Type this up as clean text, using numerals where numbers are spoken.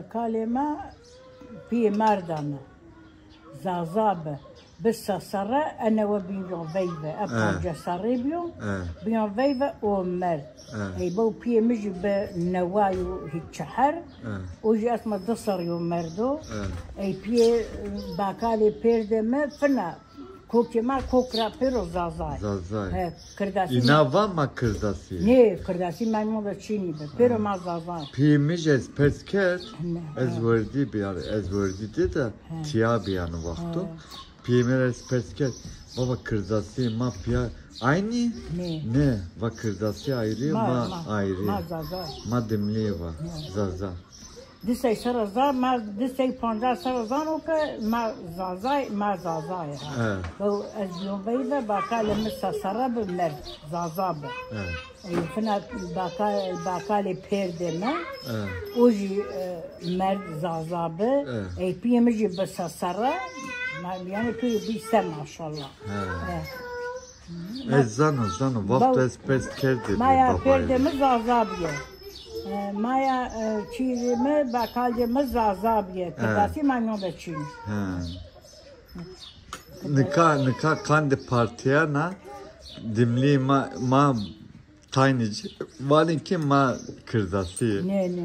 kalema pi merdana zazabe bissa sara ana ve biyon veyve apanja saribyon biyon veyve o mer ey bu pi miji be nevayu hiçhar o ji asma dasar yo merdo ey pi bakale perdeme fena Kokema kokra pero zazay. Zazay. He, kırdasi. İnava mı kırdasi? Ne, kırdasi memnun da Çin'i be. Pero ma zazay. Piymiş ez pesket. Ez verdi bir yer, ez verdi de tiya bir yanı vakti. Piymiş ez pesket. Baba kırdasi ma piya aynı. Ne? Va kırdasi ayrı ma ayrı. Ma zazay. Ma dimli va zazay. Disey sarazar, ma disey pancar sarazan o ke ma zazay. Bu ez yoveyde bakale misasara be mer zazabe. Fena bakale perdeme. Oji mer zazabe. Ey piyemeci besasara. Yani köy bir sen maşallah. Zano, vakti ez pesket dedi Maya perdeme zazabiye. Maya çiğrimi bakalcımız zazabiye. Kırdasi memnun da Çin. Nika kandi partiya na dimli ma taynici. Valin ki ma kırdasi. Ne.